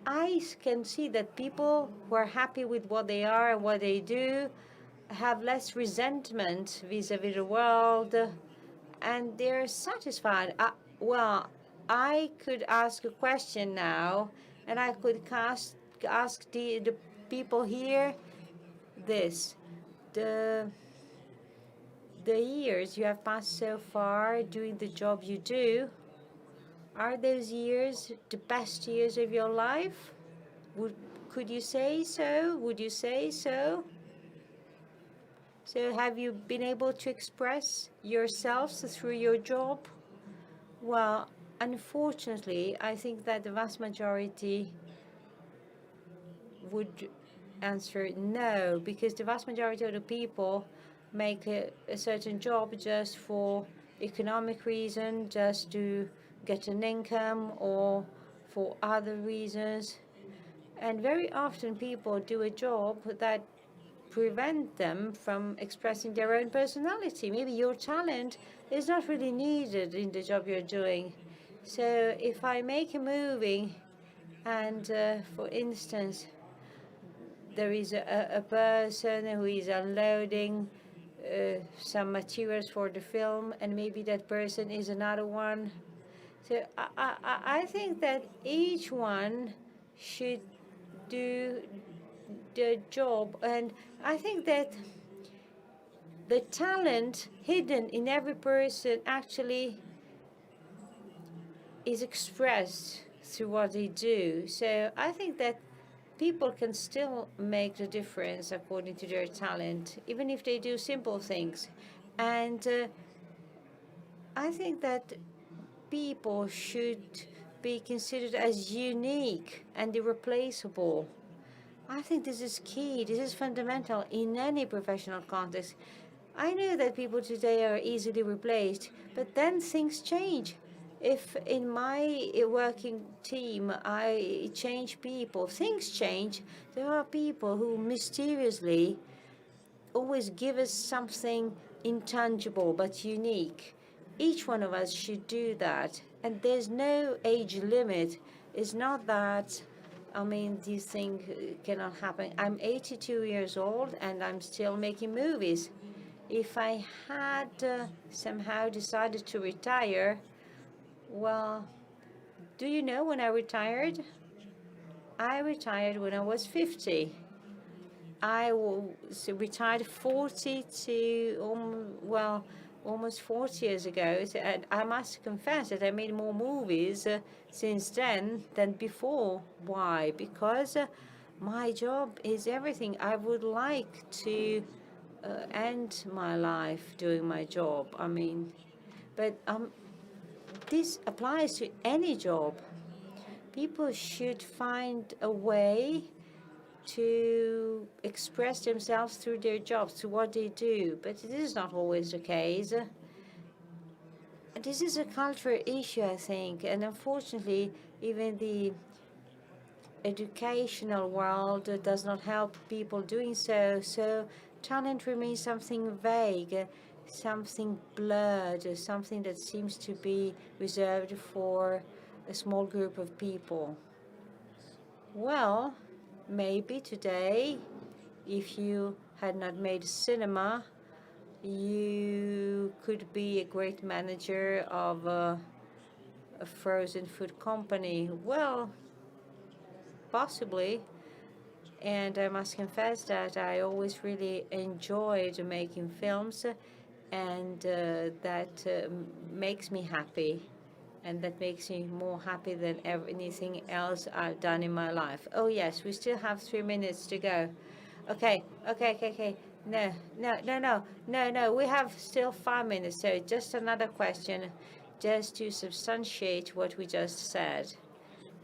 I can see that people who are happy with what they are and what they do have less resentment vis-a-vis the world, and they're satisfied. Well, I could ask a question now, and I could ask the people here this. The years you have passed so far doing the job you do, are those years the best years of your life? Could you say so? Would you say so? So have you been able to express yourselves through your job? Well, unfortunately, I think that the vast majority would answer no, because the vast majority of the people make a certain job just for economic reason, just to get an income or for other reasons. And very often people do a job that prevent them from expressing their own personality. Maybe your talent is not really needed in the job you're doing. So if I make a movie and, for instance, there is a person who is unloading some materials for the film, and maybe that person is another one. So I think that each one should do the job, and I think that the talent hidden in every person actually is expressed through what they do. So I think that people can still make the difference according to their talent, even if they do simple things. And I think that people should be considered as unique and irreplaceable. I think this is key. This is fundamental in any professional context. I know that people today are easily replaced, but then things change. If in my working team I change people, things change. There are people who mysteriously always give us something intangible but unique. Each one of us should do that. And there's no age limit. It's not that, I mean, these things cannot happen. I'm 82 years old and I'm still making movies. If I had somehow decided to retire, well, do you know when I retired? I retired when I was 50. I was retired 40 to, well, almost 40 years ago. So, and I must confess that I made more movies since then than before. Why? Because my job is everything. I would like to end my life doing my job. I mean, but this applies to any job. People should find a way to express themselves through their jobs, through what they do. But this is not always the case. This is a cultural issue, I think, and unfortunately, even the educational world does not help people doing so. So talent remains something vague, something blurred, something that seems to be reserved for a small group of people. Well, maybe today, if you had not made cinema, you could be a great manager of a frozen food company. Well, possibly. And I must confess that I always really enjoyed making films, and that makes me happy. And that makes me more happy than anything else I've done in my life. Oh, yes, we still have 3 minutes to go. Okay. No. We have still 5 minutes. So just another question, just to substantiate what we just said.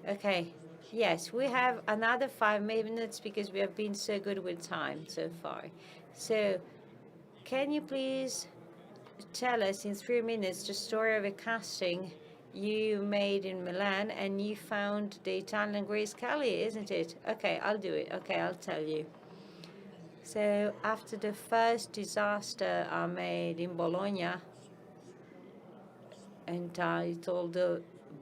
Okay. Yes, we have another 5 minutes because we have been so good with time so far. So can you please tell us in 3 minutes the story of a casting you made in Milan and you found the Italian Grace Kelly, isn't it? Okay, I'll do it. Okay, I'll tell you. So after the first disaster I made in Bologna, entitled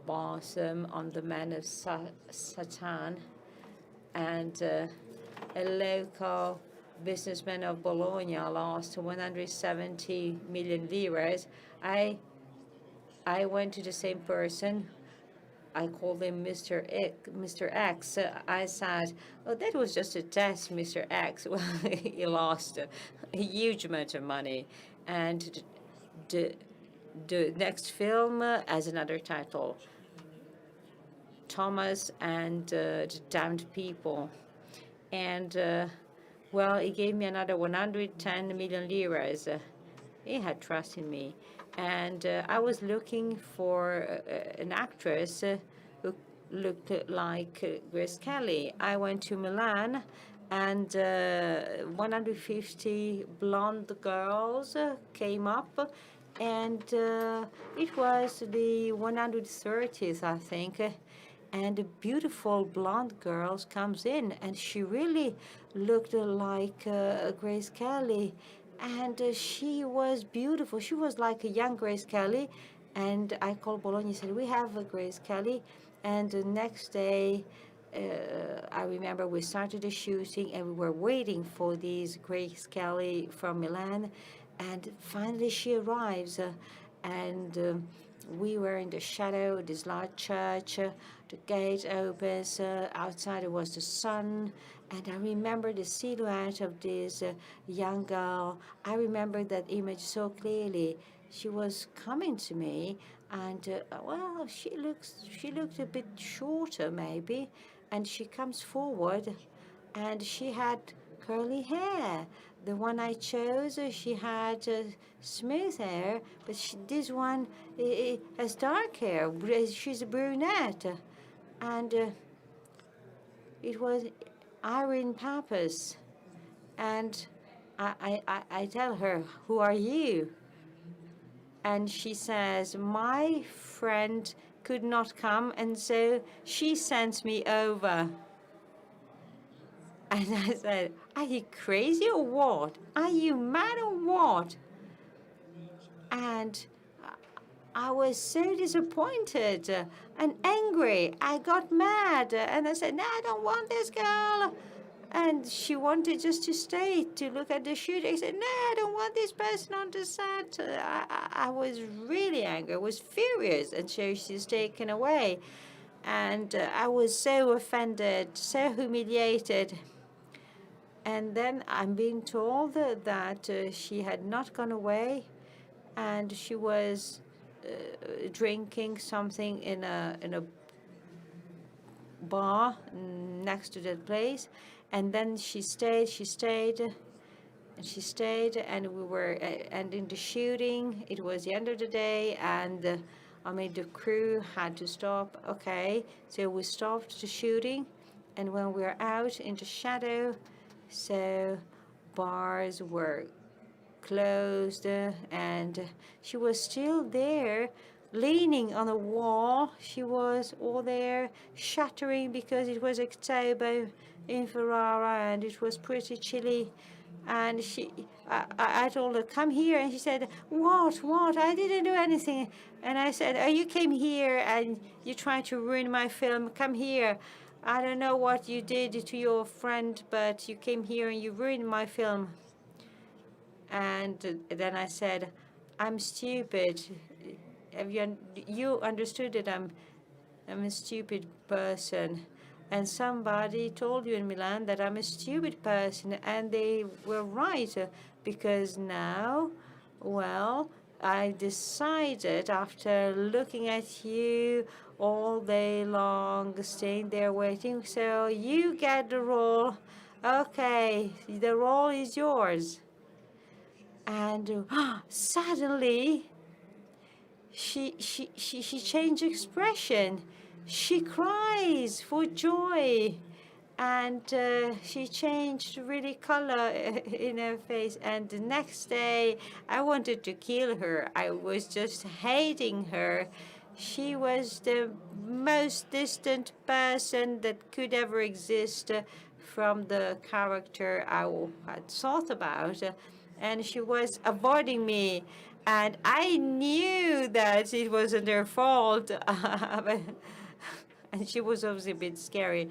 Balsam on the Man of Satan, and a local businessman of Bologna lost 170 million liras, I went to the same person I called him Mr. X. I said, "Oh, that was just a test, Mr. X." Well, he lost a huge amount of money, and the next film has another title, Thomas and the Damned People, and well, he gave me another 110 million liras. He had trust in me. And I was looking for an actress who looked like Grace Kelly. I went to Milan, and 150 blonde girls came up, and it was the 130th, I think. And a beautiful blonde girl comes in, and she really looked like Grace Kelly. And she was beautiful. She was like a young Grace Kelly. And I called Bologna and said, "We have a Grace Kelly." And the next day, I remember we started the shooting and we were waiting for this Grace Kelly from Milan. And finally she arrives. And we were in the shadow of this large church. The gate opens. Outside it was the sun. And I remember the silhouette of this young girl. I remember that image so clearly. She was coming to me, and well, she looked a bit shorter maybe, and she comes forward, and she had curly hair. The one I chose, she had smooth hair, but this one has dark hair. She's a brunette, and it was Irene Pappas. And I tell her, "Who are you?" And she says, "My friend could not come, and so she sent me over." And I said, "Are you crazy or what? Are you mad or what?" And I was so disappointed and angry. I got mad, and I said, "No, I don't want this girl." And she wanted just to stay to look at the shooting. I said, "No, I don't want this person on the set." I was really angry. I was furious, and so she's taken away. And I was so offended, so humiliated. And then I'm being told that she had not gone away, and she was drinking something in a bar next to that place. And then she stayed, and we were ending the shooting. It was the end of the day, and I mean, the crew had to stop. Okay, so we stopped the shooting, and when we were out in the shadow, so bars were closed, and she was still there, leaning on a wall. She was all there, shuddering because it was October in Ferrara and it was pretty chilly. And I told her, "Come here," and she said, What? I didn't do anything." And I said, "Oh, you came here and you tried to ruin my film. Come here. I don't know what you did to your friend, but you came here and you ruined my film." And then I said, "I'm stupid. Have you understood that I'm a stupid person? And somebody told you in Milan that I'm a stupid person, and they were right, because now, well, I decided after looking at you all day long, staying there waiting, so you get the role. Okay, the role is yours." And suddenly, she changed expression. She cries for joy, and she changed really color in her face. And the next day, I wanted to kill her. I was just hating her. She was the most distant person that could ever exist from the character I had thought about. And she was avoiding me. And I knew that it wasn't her fault. And she was obviously a bit scary.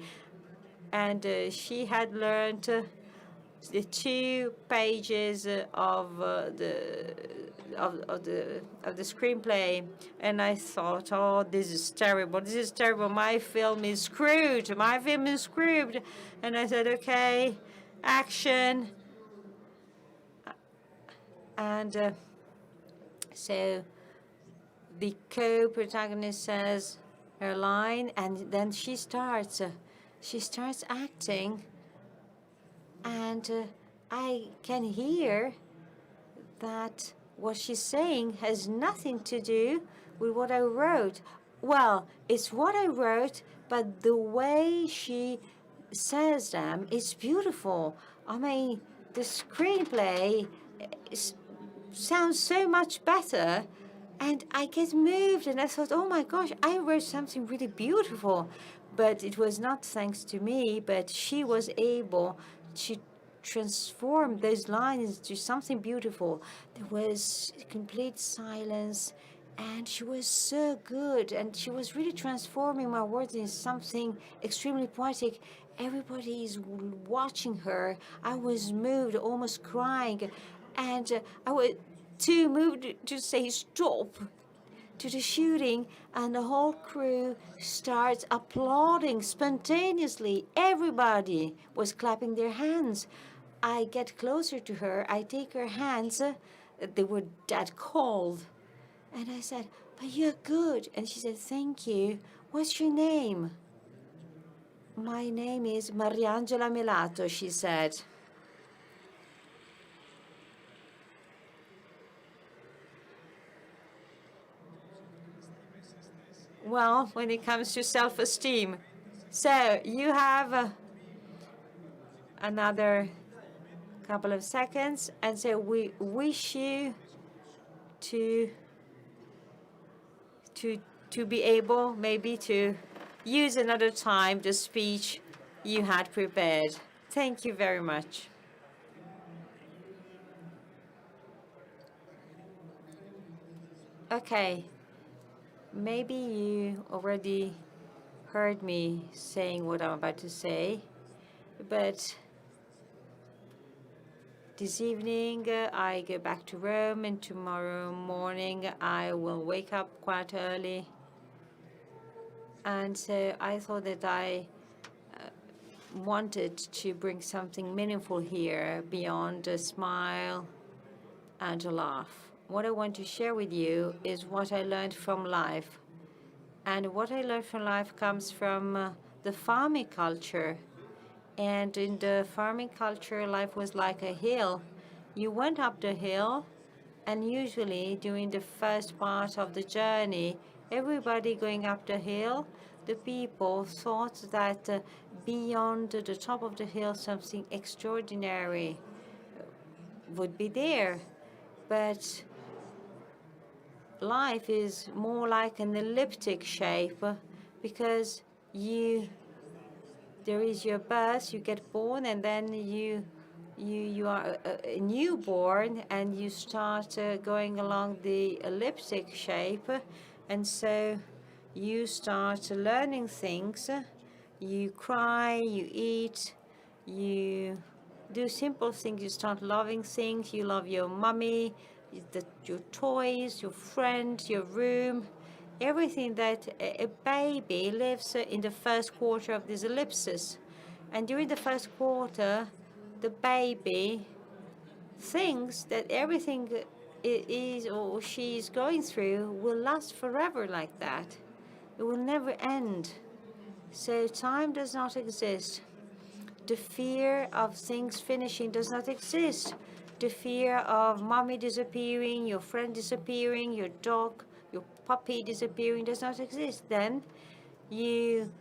And she had learned the 2 pages of the screenplay, and I thought, oh, this is terrible. This is terrible. My film is screwed. My film is screwed. And I said, okay, action. And so the co-protagonist says her line, and then she starts acting, and I can hear that what she's saying has nothing to do with what I wrote. Well, it's what I wrote, but the way she says them is beautiful. I mean, the screenplay sounds so much better, and I get moved, and I thought, oh my gosh, I wrote something really beautiful. But it was not thanks to me, but she was able to transform those lines into something beautiful. There was complete silence, and she was so good, and she was really transforming my words into something extremely poetic. Everybody is watching her. I was moved, almost crying, and I was too moved to say stop to the shooting, and the whole crew starts applauding spontaneously. Everybody was clapping their hands. I get closer to her. I take her hands. They were that cold. And I said, but you're good. And she said, thank you. What's your name? My name is Mariangela Melato, she said. Well, when it comes to self-esteem. So you have another couple of seconds, and so we wish you to be able maybe to use another time the speech you had prepared. Thank you very much. Okay. Maybe you already heard me saying what I'm about to say, but this evening I go back to Rome, and tomorrow morning I will wake up quite early. And so I thought that I wanted to bring something meaningful here beyond a smile and a laugh. What I want to share with you is what I learned from life. And what I learned from life comes from the farming culture. And in the farming culture, life was like a hill. You went up the hill, and usually during the first part of the journey, everybody going up the hill, the people thought that beyond the top of the hill, something extraordinary would be there. But life is more like an elliptic shape, because there is your birth, you get born, and then you are a newborn, and you start going along the elliptic shape, and so you start learning things. You cry, you eat, you do simple things. You start loving things. You love your mommy, your toys, your friends, your room, everything that a baby lives in the first quarter of this ellipsis. And during the first quarter, the baby thinks that everything is or she is going through will last forever like that. It will never end. So time does not exist. The fear of things finishing does not exist. The fear of mommy disappearing, your friend disappearing, your dog, your puppy disappearing does not exist. Then you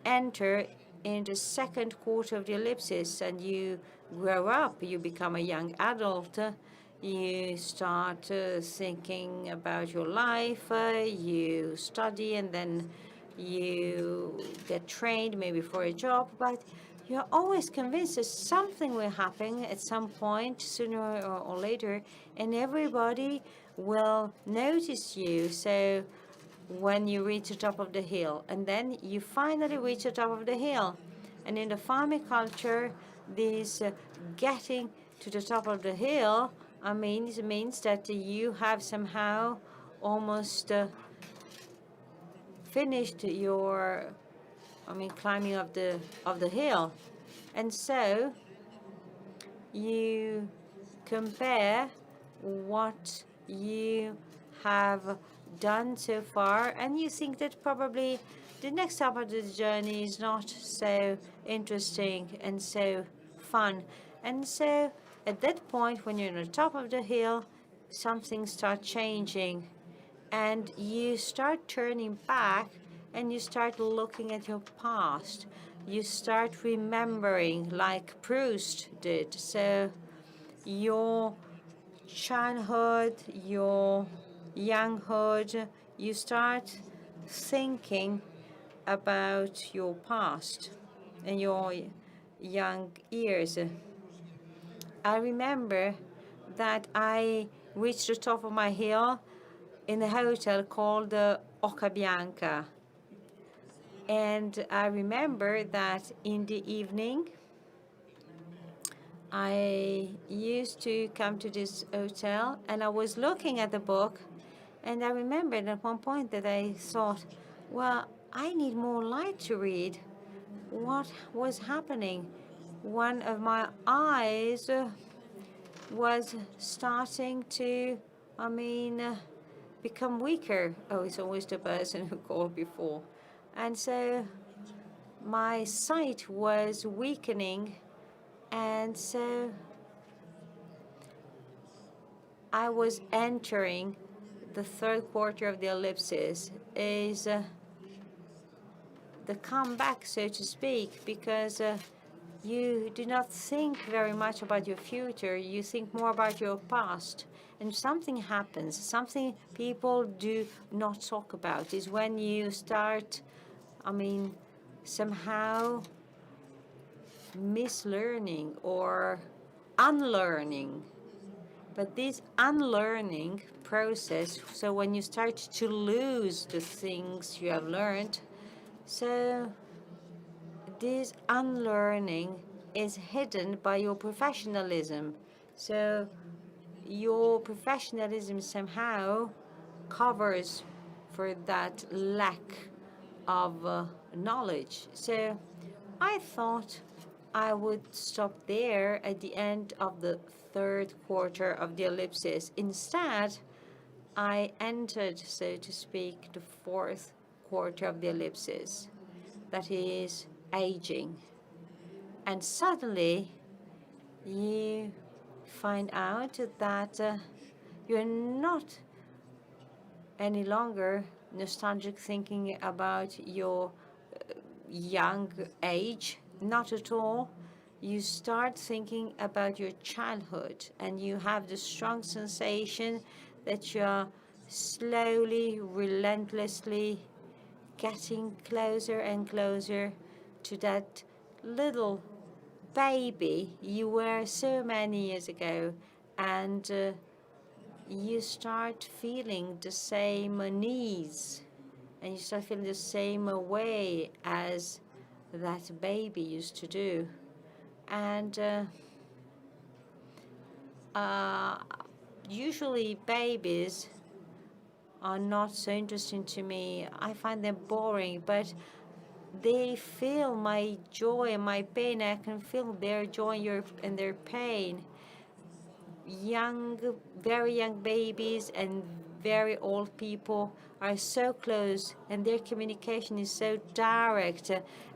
enter in the second quarter of the ellipsis, and you grow up. You become a young adult. You start thinking about your life. You study, and then you get trained maybe for a job. But you're always convinced that something will happen at some point, sooner or later, and everybody will notice you. So when you reach the top of the hill, and then you finally reach the top of the hill. And in the farming culture, this getting to the top of the hill, I mean, it means that you have somehow almost finished your, climbing of the hill. And so you compare what you have done so far, and you think that probably the next step of the journey is not so interesting and so fun. And so at that point, when you're on the top of the hill, something starts changing, and you start turning back and you start looking at your past. You start remembering like Proust did. So your childhood, your younghood, you start thinking about your past and your young years. I remember that I reached the top of my hill in a hotel called Oca Bianca. And I remember that in the evening, I used to come to this hotel and I was looking at the book, and I remembered at one point that I thought, well, I need more light to read. What was happening? One of my eyes was starting to, become weaker. Oh, it's always the person who called before. And so my sight was weakening, and so I was entering the third quarter of the ellipsis, is the comeback, so to speak, because you do not think very much about your future. You think more about your past. And something happens, something people do not talk about, is when you start, somehow mislearning or unlearning. But this unlearning process, so when you start to lose the things you have learned, so this unlearning is hidden by your professionalism. So your professionalism somehow covers for that lack of knowledge. So I thought I would stop there at the end of the third quarter of the ellipsis. Instead, I entered, so to speak, the fourth quarter of the ellipsis, that is aging. And suddenly, you find out that you're not any longer nostalgic thinking about your young age, not at all. You start thinking about your childhood, and you have the strong sensation that you're slowly, relentlessly getting closer and closer to that little baby you were so many years ago. And you start feeling the same needs, and you start feeling the same way as that baby used to do. And usually babies are not so interesting to me. I find them boring, but they feel my joy and my pain. I can feel their joy and their pain. Young, very young babies and very old people are so close, and their communication is so direct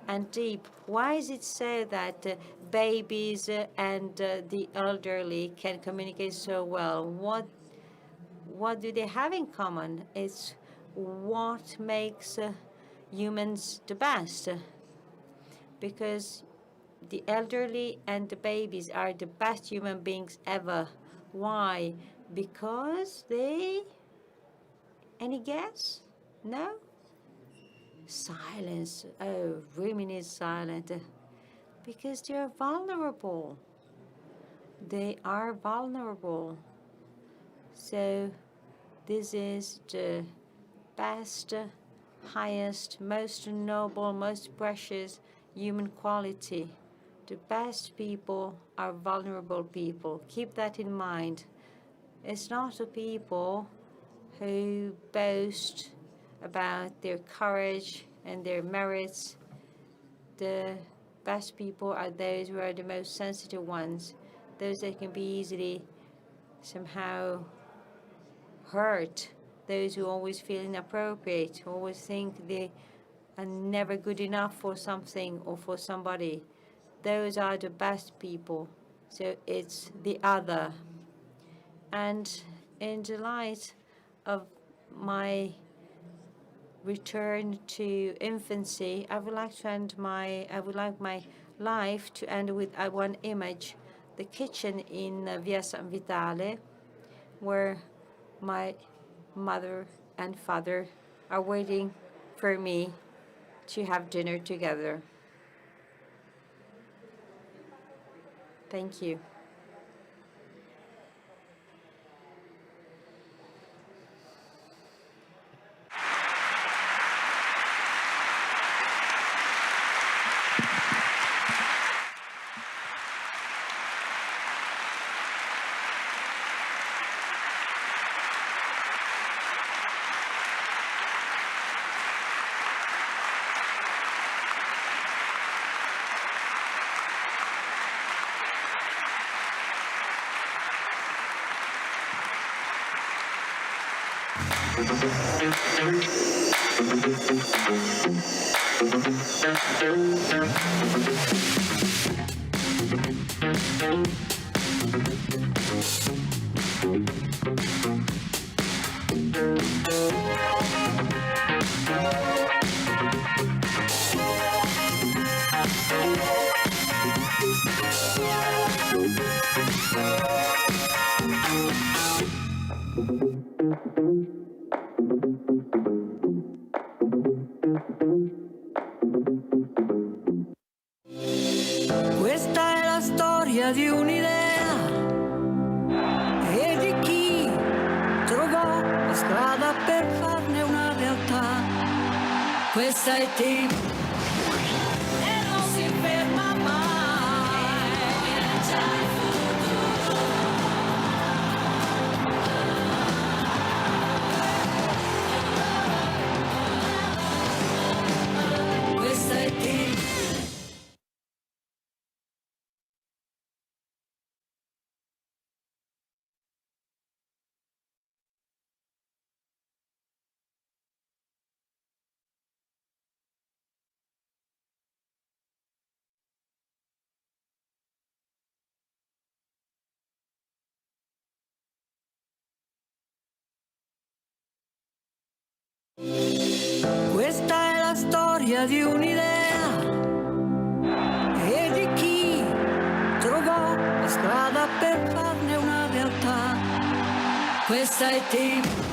and deep. Why is it so that babies and the elderly can communicate so well? What do they have in common? It's what makes humans the best. Because the elderly and the babies are the best human beings ever. Why? Because they... Any guess? No? Silence. Oh, women is silent. Because they are vulnerable. They are vulnerable. So this is the best, highest, most noble, most precious human quality The best people are vulnerable people. Keep that in mind. It's not the people who boast about their courage and their merits. The best people are those who are the most sensitive ones, those that can be easily somehow hurt, those who always feel inappropriate, who always think they are never good enough for something or for somebody. Those are the best people. So it's the other. And in the light of my return to infancy, I would like my life to end with one image: the kitchen in Via San Vitale, where my mother and father are waiting for me to have dinner together. Thank you. Questa è la storia di un'idea e di chi trovò la strada per farne una realtà. Questa è tipo e non si ferma mai, minaccia il futuro. Questa è tipo. Questa è la storia di un'idea e di chi trovò la strada per farne una realtà. Questa è tipo